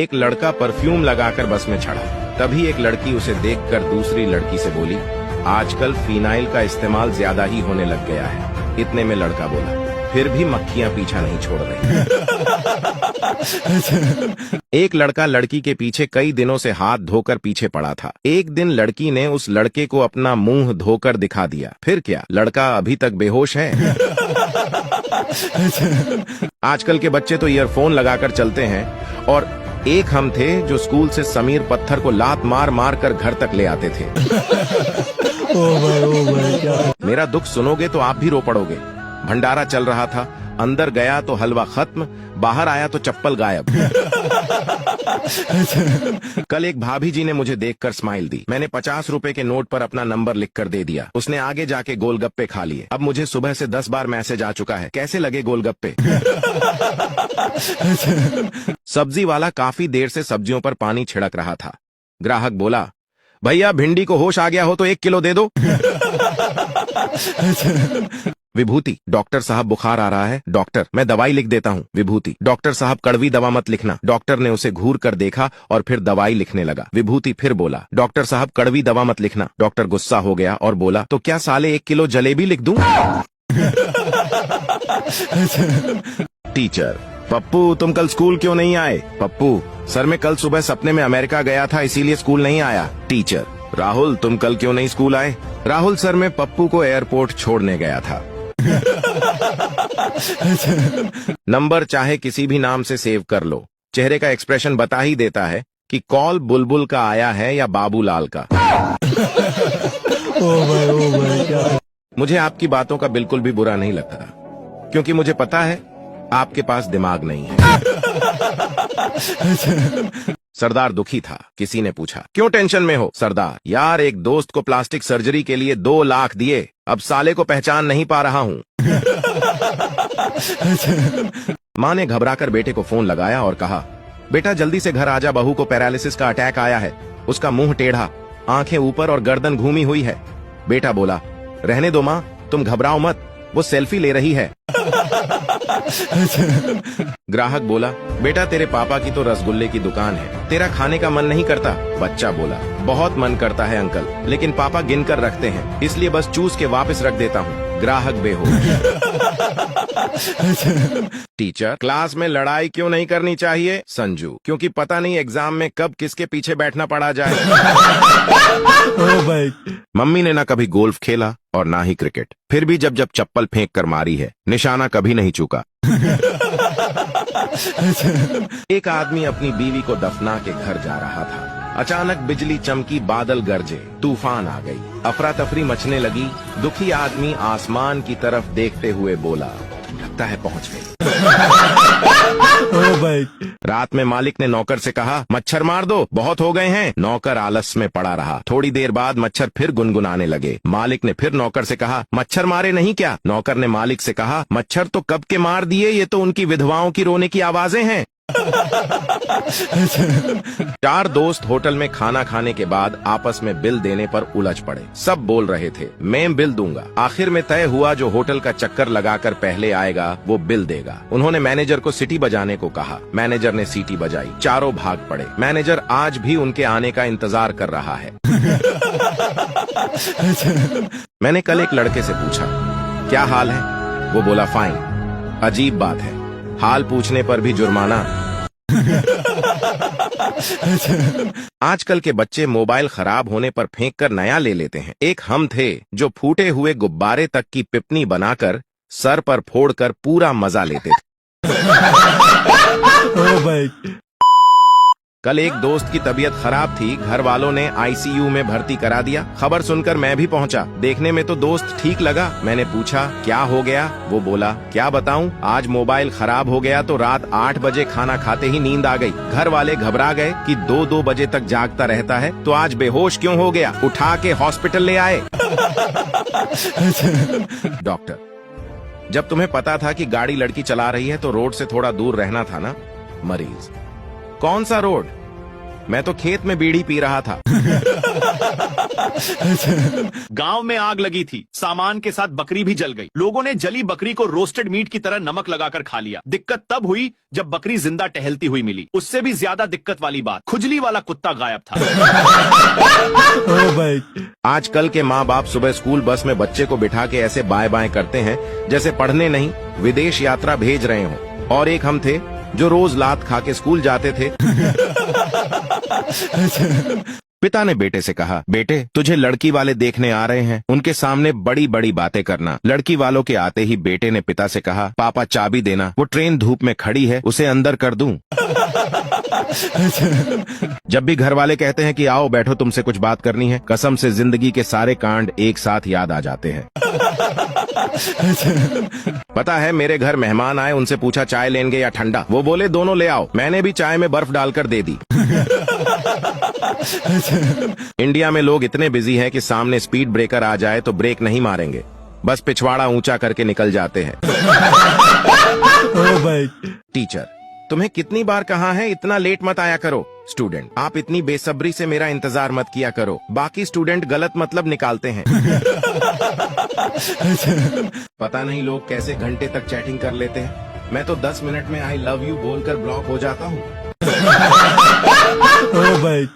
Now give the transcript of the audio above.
एक लड़का परफ्यूम लगाकर बस में चढ़ा। तभी एक लड़की उसे देखकर दूसरी लड़की से बोली, आजकल फिनाइल का इस्तेमाल ज्यादा ही होने लग गया है। इतने में लड़का बोला, फिर भी मक्खियां पीछा नहीं छोड़ रही। एक लड़का लड़की के पीछे कई दिनों से हाथ धोकर पीछे पड़ा था। एक दिन लड़की ने उस लड़के को अपना मुंह धोकर दिखा दिया। फिर क्या, लड़का अभी तक बेहोश है। आजकल के बच्चे तो ईयरफोन लगाकर चलते हैं, और एक हम थे जो स्कूल से समीर पत्थर को लात मार मार कर घर तक ले आते थे। ओ भाई क्या। मेरा दुख सुनोगे तो आप भी रो पड़ोगे। भंडारा चल रहा था, अंदर गया तो हलवा खत्म, बाहर आया तो चप्पल गायब। कल एक भाभी जी ने मुझे देखकर स्माइल दी। मैंने 50 रुपए के नोट पर अपना नंबर लिखकर दे दिया। उसने आगे जाके गोलगप्पे खा लिए। अब मुझे सुबह से 10 बार मैसेज आ चुका है, कैसे लगे गोलगप्पे। सब्जी वाला काफी देर से सब्जियों पर पानी छिड़क रहा था। ग्राहक बोला, भैया भिंडी को होश आ गया हो तो 1 किलो दे दो। विभूति, डॉक्टर साहब बुखार आ रहा है। डॉक्टर, मैं दवाई लिख देता हूँ। विभूति, डॉक्टर साहब कड़वी दवा मत लिखना। डॉक्टर ने उसे घूर कर देखा और फिर दवाई लिखने लगा। विभूति फिर बोला, डॉक्टर साहब कड़वी दवा मत लिखना। डॉक्टर गुस्सा हो गया और बोला, तो क्या साले 1 किलो जलेबी लिख दूं। टीचर, पप्पू तुम कल स्कूल क्यों नहीं आए। पप्पू, सर मैं कल सुबह सपने में अमेरिका गया था इसीलिए स्कूल नहीं आया। टीचर, राहुल तुम कल क्यों नहीं स्कूल आए। राहुल, सर मैं पप्पू को एयरपोर्ट छोड़ने गया था। नंबर चाहे किसी भी नाम से सेव कर लो, चेहरे का एक्सप्रेशन बता ही देता है कि कॉल बुलबुल का आया है या बाबूलाल का। ओ भाई क्या। मुझे आपकी बातों का बिल्कुल भी बुरा नहीं लगता, क्योंकि मुझे पता है आपके पास दिमाग नहीं है। सरदार दुखी था। किसी ने पूछा, क्यों टेंशन में हो। सरदार, यार एक दोस्त को प्लास्टिक सर्जरी के लिए 2 लाख दिए, अब साले को पहचान नहीं पा रहा हूँ। माँ ने घबराकर बेटे को फोन लगाया और कहा, बेटा जल्दी से घर आजा, बहू को पैरालिसिस का अटैक आया है। उसका मुंह टेढ़ा, आंखें ऊपर और गर्दन घूमी हुई है। बेटा बोला, रहने दो माँ, तुम घबराओ मत, वो सेल्फी ले रही है। ग्राहक बोला, बेटा तेरे पापा की तो रसगुल्ले की दुकान है, तेरा खाने का मन नहीं करता। बच्चा बोला, बहुत मन करता है अंकल, लेकिन पापा गिनकर रखते हैं, इसलिए बस चूस के वापस रख देता हूँ। ग्राहक बेहोश। टीचर, क्लास में लड़ाई क्यों नहीं करनी चाहिए। संजू, क्योंकि पता नहीं एग्जाम में कब किसके पीछे बैठना पड़ा जाए। ओ भाई। मम्मी ने ना कभी गोल्फ खेला और ना ही क्रिकेट, फिर भी जब जब चप्पल फेंक कर मारी है, निशाना कभी नहीं चूका। एक आदमी अपनी बीवी को दफना के घर जा रहा था। अचानक बिजली चमकी, बादल गरजे, तूफान आ गई, अफरा तफरी मचने लगी। दुखी आदमी आसमान की तरफ देखते हुए बोला, लगता है पहुंच गई। ओ भाई। रात में मालिक ने नौकर से कहा, मच्छर मार दो, बहुत हो गए हैं। नौकर आलस में पड़ा रहा। थोड़ी देर बाद मच्छर फिर गुनगुनाने लगे। मालिक ने फिर नौकर से कहा, मच्छर मारे नहीं क्या। नौकर ने मालिक से कहा, मच्छर तो कब के मार दिए, ये तो उनकी विधवाओं की रोने की आवाजें हैं। 4 दोस्त होटल में खाना खाने के बाद आपस में बिल देने पर उलझ पड़े। सब बोल रहे थे, मैं बिल दूंगा। आखिर में तय हुआ, जो होटल का चक्कर लगाकर पहले आएगा वो बिल देगा। उन्होंने मैनेजर को सीटी बजाने को कहा। मैनेजर ने सीटी बजाई, चारों भाग पड़े। मैनेजर आज भी उनके आने का इंतजार कर रहा है। मैंने कल एक लड़के से पूछा, क्या हाल है। वो बोला, फाइन। अजीब बात है, हाल पूछने पर भी जुर्माना। आजकल के बच्चे मोबाइल खराब होने पर फेंक कर नया ले लेते हैं। एक हम थे जो फूटे हुए गुब्बारे तक की पिपनी बनाकर सर पर फोड़कर पूरा मजा लेते थे। ओ भाई। कल एक दोस्त की तबीयत खराब थी, घर वालों ने आईसीयू में भर्ती करा दिया। खबर सुनकर मैं भी पहुंचा। देखने में तो दोस्त ठीक लगा। मैंने पूछा, क्या हो गया। वो बोला, क्या बताऊं, आज मोबाइल खराब हो गया तो रात 8 बजे खाना खाते ही नींद आ गई। घर वाले घबरा गए कि 2-2 बजे तक जागता रहता है, तो आज बेहोश क्यों हो गया। उठा के हॉस्पिटल ले आए। डॉक्टर, जब तुम्हें पता था कि गाड़ी लड़की चला रही है तो रोड से थोड़ा दूर रहना था ना। मरीज, कौन सा रोड, मैं तो खेत में बीड़ी पी रहा था। गांव में आग लगी थी, सामान के साथ बकरी भी जल गई। लोगों ने जली बकरी को रोस्टेड मीट की तरह नमक लगाकर खा लिया। दिक्कत तब हुई जब बकरी जिंदा टहलती हुई मिली। उससे भी ज्यादा दिक्कत वाली बात, खुजली वाला कुत्ता गायब था। ओ भाई आजकल के माँ बाप सुबह स्कूल बस में बच्चे को बिठा के ऐसे बाएं बाएं करते हैं जैसे पढ़ने नहीं विदेश यात्रा भेज रहे हों। और एक हम थे जो रोज लात खा के स्कूल जाते थे। पिता ने बेटे से कहा, बेटे तुझे लड़की वाले देखने आ रहे हैं, उनके सामने बड़ी बड़ी बातें करना। लड़की वालों के आते ही बेटे ने पिता से कहा, पापा चाबी देना, वो ट्रेन धूप में खड़ी है, उसे अंदर कर दूं। जब भी घर वाले कहते हैं कि आओ बैठो तुमसे कुछ बात करनी है, कसम से जिंदगी के सारे कांड एक साथ याद आ जाते हैं। पता है मेरे घर मेहमान आए, उनसे पूछा चाय लेंगे या ठंडा, वो बोले दोनों ले आओ। मैंने भी चाय में बर्फ डालकर दे दी। इंडिया में लोग इतने बिजी हैं कि सामने स्पीड ब्रेकर आ जाए तो ब्रेक नहीं मारेंगे, बस पिछवाड़ा ऊंचा करके निकल जाते हैं। ओ भाई टीचर, तुम्हें कितनी बार कहा है इतना लेट मत आया करो। स्टूडेंट, आप इतनी बेसब्री से मेरा इंतजार मत किया करो, बाकी स्टूडेंट गलत मतलब निकालते हैं। पता नहीं लोग कैसे घंटे तक चैटिंग कर लेते हैं, मैं तो 10 मिनट में आई लव यू बोलकर ब्लॉक हो जाता हूँ। ओ भाई